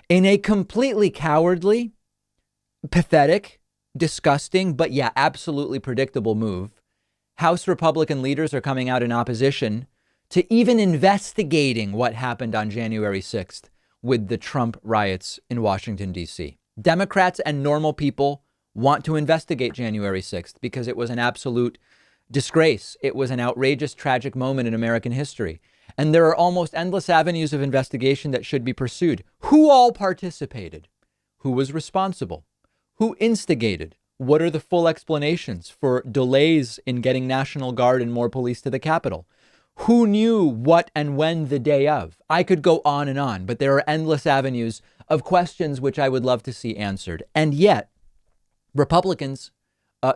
In a completely cowardly, pathetic, disgusting, but yeah, absolutely predictable move, House Republican leaders are coming out in opposition to even investigating what happened on January 6th with the Trump riots in Washington, D.C. Democrats and normal people want to investigate January 6th because it was an absolute disgrace. It was an outrageous, tragic moment in American history. And there are almost endless avenues of investigation that should be pursued. Who all participated? Who was responsible? Who instigated? What are the full explanations for delays in getting National Guard and more police to the Capitol? Who knew what and when the day of? I could go on, but there are endless avenues of questions which I would love to see answered. And yet, Republicans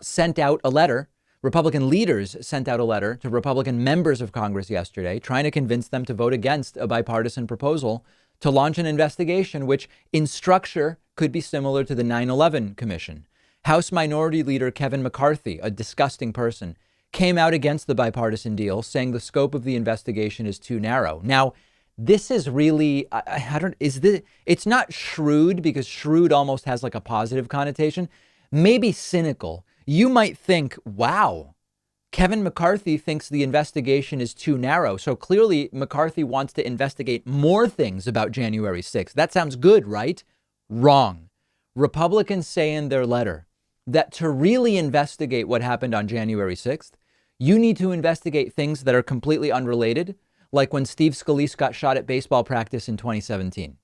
sent out a letter. Republican leaders sent out a letter to Republican members of Congress yesterday, trying to convince them to vote against a bipartisan proposal to launch an investigation, which in structure could be similar to the 9/11 Commission. House Minority Leader Kevin McCarthy, a disgusting person, came out against the bipartisan deal, saying the scope of the investigation is too narrow. Now, this is really, it's not shrewd, because shrewd almost has like a positive connotation, maybe cynical. You might think, wow, Kevin McCarthy thinks the investigation is too narrow. So clearly McCarthy wants to investigate more things about January 6th. That sounds good, right? Wrong. Republicans say in their letter that to really investigate what happened on January 6th, you need to investigate things that are completely unrelated, like when Steve Scalise got shot at baseball practice in 2017.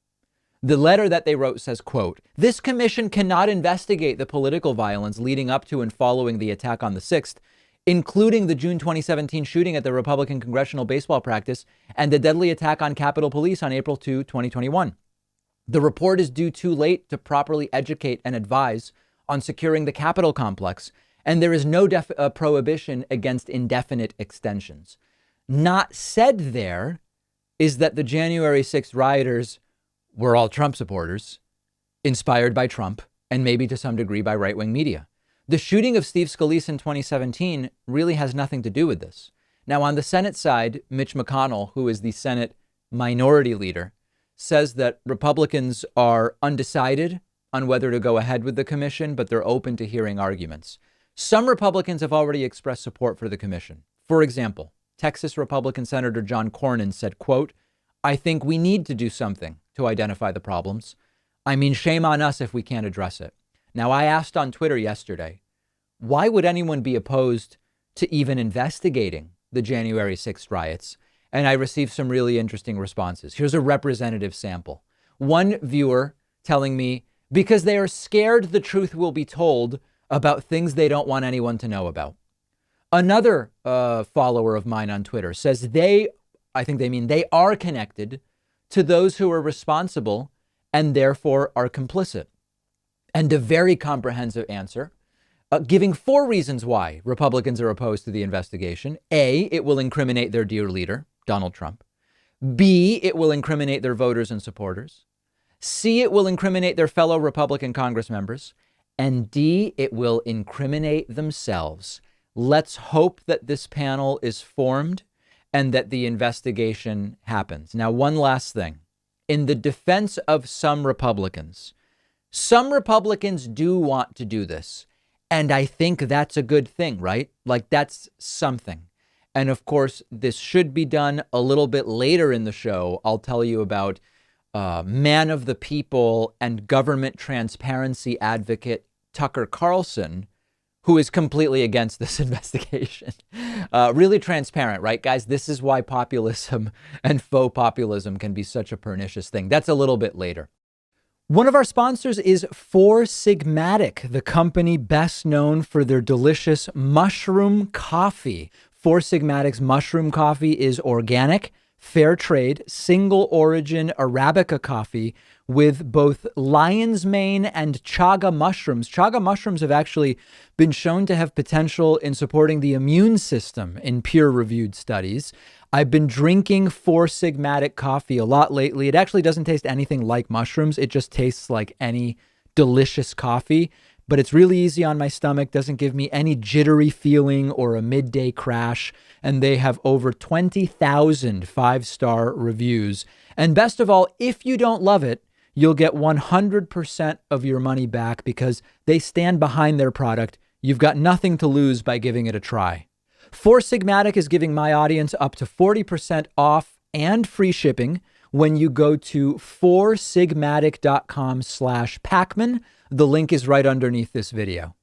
The letter that they wrote says, quote, "This commission cannot investigate the political violence leading up to and following the attack on the 6th, including the June 2017 shooting at the Republican congressional baseball practice and the deadly attack on Capitol Police on April 2, 2021. The report is due too late to properly educate and advise on securing the Capitol complex, and there is no prohibition against indefinite extensions." Not said there is that the January 6th rioters were all Trump supporters, inspired by Trump, and maybe to some degree by right-wing media. The shooting of Steve Scalise in 2017 really has nothing to do with this. Now, on the Senate side, Mitch McConnell, who is the Senate minority leader, says that Republicans are undecided on whether to go ahead with the commission, but they're open to hearing arguments. Some Republicans have already expressed support for the commission. For example, Texas Republican Senator John Cornyn said, quote, "I think we need to do something to identify the problems. I mean, shame on us if we can't address it." Now, I asked on Twitter yesterday, why would anyone be opposed to even investigating the January 6th riots? And I received some really interesting responses. Here's a representative sample. One viewer telling me, because they are scared the truth will be told about things they don't want anyone to know about. Another follower of mine on Twitter says I think they mean they are connected to those who are responsible and therefore are complicit. And a very comprehensive answer, giving 4 reasons why Republicans are opposed to the investigation. A, it will incriminate their dear leader, Donald Trump. B, it will incriminate their voters and supporters. C, it will incriminate their fellow Republican Congress members. And D, it will incriminate themselves. Let's hope that this panel is formed and that the investigation happens. Now, one last thing. In the defense of some Republicans do want to do this. And I think that's a good thing, right? Like, that's something. And of course, this should be done a little bit later in the show. I'll tell you about man of the people and government transparency advocate Tucker Carlson, who is completely against this investigation. Really transparent, right, guys? This is why populism and faux populism can be such a pernicious thing. That's a little bit later. One of our sponsors is Four Sigmatic, the company best known for their delicious mushroom coffee. Four Sigmatic's mushroom coffee is organic, fair trade, single origin Arabica coffee with both lion's mane and chaga mushrooms. Chaga mushrooms have actually been shown to have potential in supporting the immune system in peer-reviewed studies. I've been drinking Four Sigmatic coffee a lot lately. It actually doesn't taste anything like mushrooms. It just tastes like any delicious coffee, but it's really easy on my stomach, doesn't give me any jittery feeling or a midday crash. And they have over 20,000 5-star reviews. And best of all, if you don't love it, you'll get 100% of your money back because they stand behind their product. You've got nothing to lose by giving it a try. Four Sigmatic is giving my audience up to 40% off and free shipping when you go to foursigmatic.com/Pakman. The link is right underneath this video.